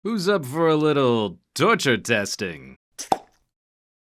Who's up for a little torture testing?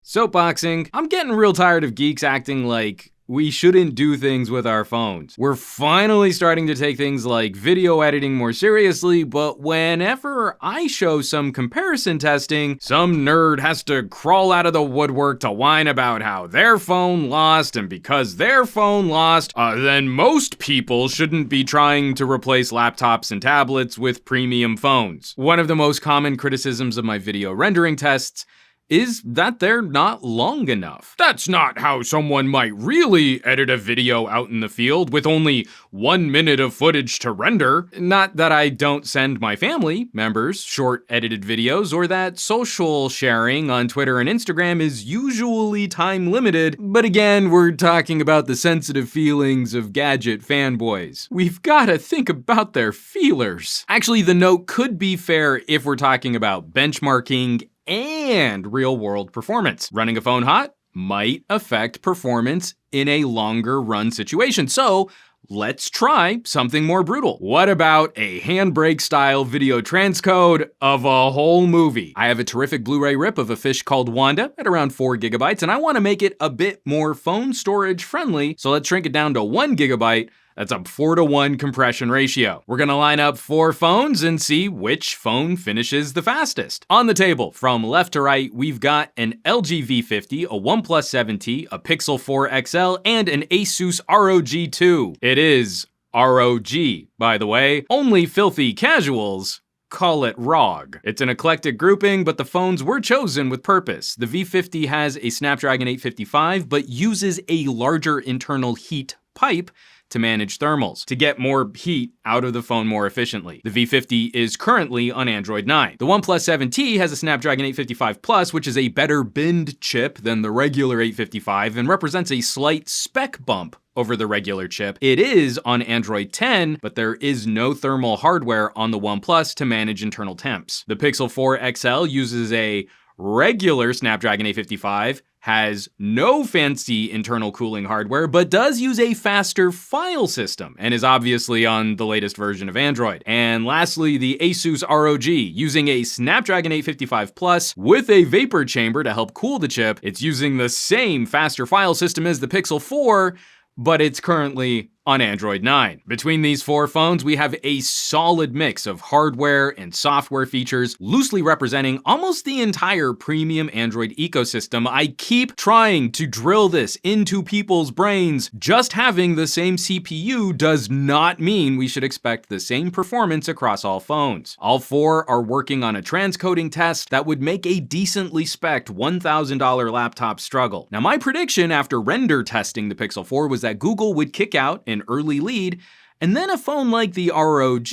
Soapboxing. I'm getting real tired of geeks acting like we shouldn't do things with our phones. We're finally starting to take things like video editing more seriously, but whenever I show some comparison testing, some nerd has to crawl out of the woodwork to whine about how their phone lost, and because their phone lost, then most people shouldn't be trying to replace laptops and tablets with premium phones. One of the most common criticisms of my video rendering tests is that they're not long enough. That's not how someone might really edit a video out in the field with only 1 minute of footage to render. Not that I don't send my family members short edited videos, or that social sharing on Twitter and Instagram is usually time limited, but again, we're talking about the sensitive feelings of gadget fanboys. We've gotta think about their feelers. Actually, the note could be fair if we're talking about benchmarking and real-world performance. Running a phone hot might affect performance in a longer run situation, so let's try something more brutal. What about a handbrake style video transcode of a whole movie? I have a terrific Blu-ray rip of a fish called Wanda at around 4 gigabytes, and I want to make it a bit more phone storage friendly, so let's shrink it down to 1 gigabyte. That's a 4-to-1 compression ratio. We're gonna line up 4 phones and see which phone finishes the fastest. On the table, from left to right, we've got an LG V50, a OnePlus 7T, a Pixel 4 XL, and an Asus ROG 2. It is ROG, by the way. Only filthy casuals call it ROG. It's an eclectic grouping, but the phones were chosen with purpose. The V50 has a Snapdragon 855, but uses a larger internal heat pipe to manage thermals, to get more heat out of the phone more efficiently. The V50 is currently on Android 9. The OnePlus 7T has a Snapdragon 855 Plus, which is a better binned chip than the regular 855 and represents a slight spec bump over the regular chip. It is on Android 10, but there is no thermal hardware on the OnePlus to manage internal temps. The Pixel 4 XL uses a regular Snapdragon 855, has no fancy internal cooling hardware, but does use a faster file system and is obviously on the latest version of Android. And lastly, the Asus ROG, using a Snapdragon 855 Plus with a vapor chamber to help cool the chip. It's using the same faster file system as the Pixel 4, but it's currently on Android 9. Between these 4 phones, we have a solid mix of hardware and software features, loosely representing almost the entire premium Android ecosystem. I keep trying to drill this into people's brains. Just having the same CPU does not mean we should expect the same performance across all phones. All 4 are working on a transcoding test that would make a decently spec'd $1,000 laptop struggle. Now, my prediction after render testing the Pixel 4 was that Google would kick out an early lead, and then a phone like the ROG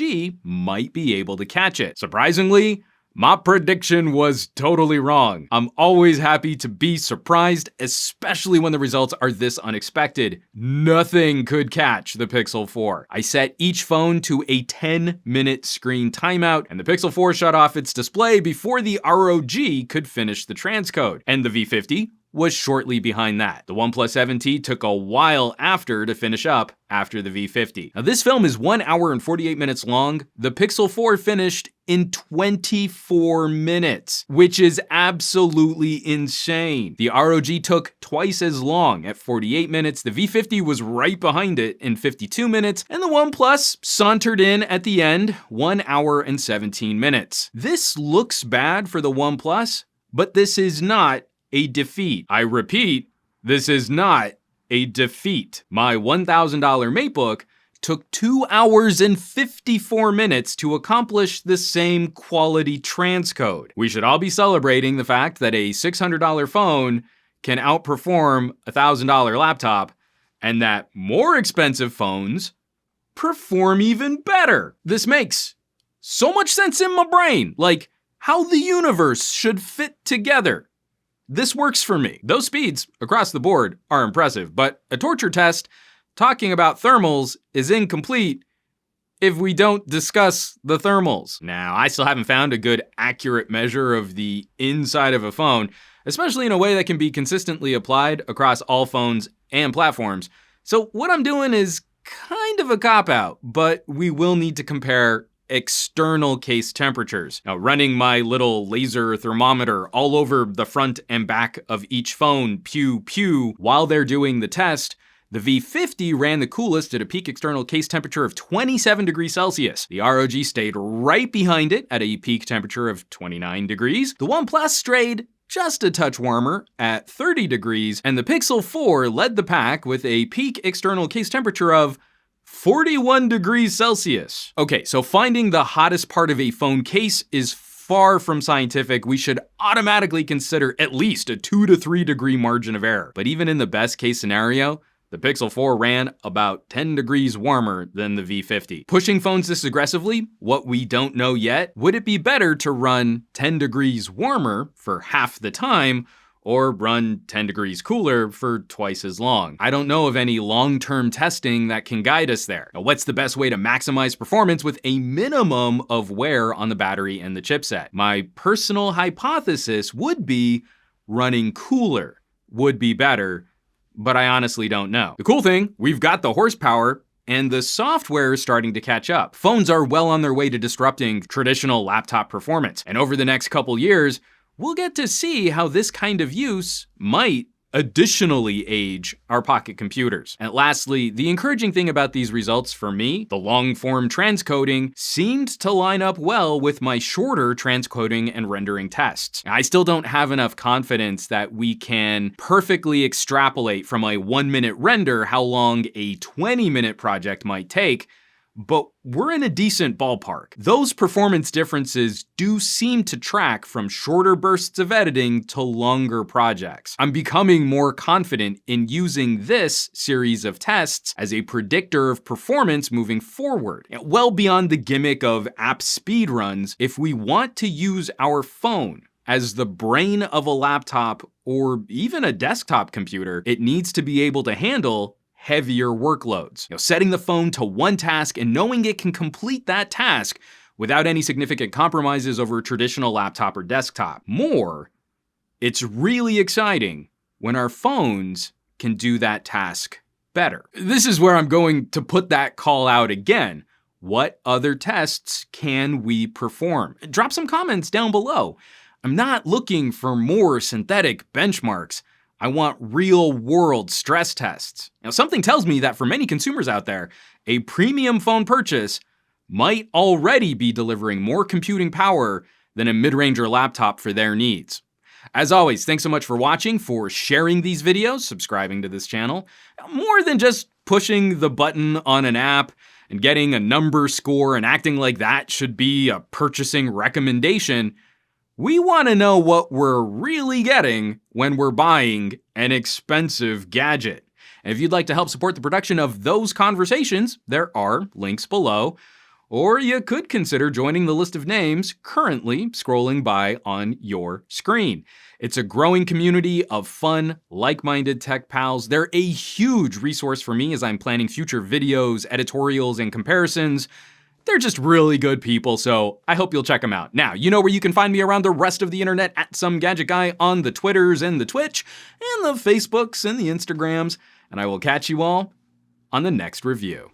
might be able to catch it. Surprisingly, my prediction was totally wrong. I'm always happy to be surprised, especially when the results are this unexpected. Nothing could catch the Pixel 4. I set each phone to a 10-minute screen timeout, and the Pixel 4 shut off its display before the ROG could finish the transcode, and the V50 was shortly behind that. The OnePlus 7T took a while after to finish up after the V50. Now, this film is 1 hour and 48 minutes long. The Pixel 4 finished in 24 minutes, which is absolutely insane. The ROG took twice as long at 48 minutes. The V50 was right behind it in 52 minutes, and the OnePlus sauntered in at the end, 1 hour and 17 minutes. This looks bad for the OnePlus, but this is not a defeat. I repeat, this is not a defeat. My $1,000 MateBook took 2 hours and 54 minutes to accomplish the same quality transcode. We should all be celebrating the fact that a $600 phone can outperform a $1,000 laptop, and that more expensive phones perform even better. This makes so much sense in my brain, like how the universe should fit together. This works for me. Those speeds across the board are impressive, but a torture test talking about thermals is incomplete if we don't discuss the thermals. Now, I still haven't found a good accurate measure of the inside of a phone, especially in a way that can be consistently applied across all phones and platforms. So what I'm doing is kind of a cop-out, but we will need to compare external case temperatures. Now, running my little laser thermometer all over the front and back of each phone, pew pew, while they're doing the test, the V50 ran the coolest at a peak external case temperature of 27 degrees Celsius. The ROG stayed right behind it at a peak temperature of 29 degrees. The OnePlus strayed just a touch warmer at 30 degrees, and the Pixel 4 led the pack with a peak external case temperature of 41 degrees Celsius. Okay, so finding the hottest part of a phone case is far from scientific. We should automatically consider at least a 2 to 3 degree margin of error. But even in the best case scenario, the Pixel 4 ran about 10 degrees warmer than the V50. Pushing phones this aggressively, what we don't know yet, would it be better to run 10 degrees warmer for half the time, or run 10 degrees cooler for twice as long? I don't know of any long-term testing that can guide us there. Now, what's the best way to maximize performance with a minimum of wear on the battery and the chipset? My personal hypothesis would be running cooler would be better, but I honestly don't know. The cool thing, we've got the horsepower, and the software is starting to catch up. Phones are well on their way to disrupting traditional laptop performance, and over the next couple years, we'll get to see how this kind of use might additionally age our pocket computers. And lastly, the encouraging thing about these results for me, the long-form transcoding seemed to line up well with my shorter transcoding and rendering tests. I still don't have enough confidence that we can perfectly extrapolate from a 1-minute render how long a 20-minute project might take, but we're in a decent ballpark. Those performance differences do seem to track from shorter bursts of editing to longer projects. I'm becoming more confident in using this series of tests as a predictor of performance moving forward. Well beyond the gimmick of app speedruns, if we want to use our phone as the brain of a laptop or even a desktop computer, it needs to be able to handle heavier workloads. Setting the phone to one task and knowing it can complete that task without any significant compromises over a traditional laptop or desktop. It's really exciting when our phones can do that task better. This is where I'm going to put that call out again. What other tests can we perform? Drop some comments down below. I'm not looking for more synthetic benchmarks. I want real-world stress tests. Now, something tells me that for many consumers out there, a premium phone purchase might already be delivering more computing power than a mid-ranger laptop for their needs. As always, thanks so much for watching, for sharing these videos, subscribing to this channel. More than just pushing the button on an app and getting a number score and acting like that should be a purchasing recommendation, we want to know what we're really getting when we're buying an expensive gadget. And if you'd like to help support the production of those conversations, there are links below. Or you could consider joining the list of names currently scrolling by on your screen. It's a growing community of fun, like-minded tech pals. They're a huge resource for me as I'm planning future videos, editorials, and comparisons. They're just really good people, so I hope you'll check them out. Now, you know where you can find me around the rest of the internet at SomeGadgetGuy on the Twitters and the Twitch, and the Facebooks and the Instagrams, and I will catch you all on the next review.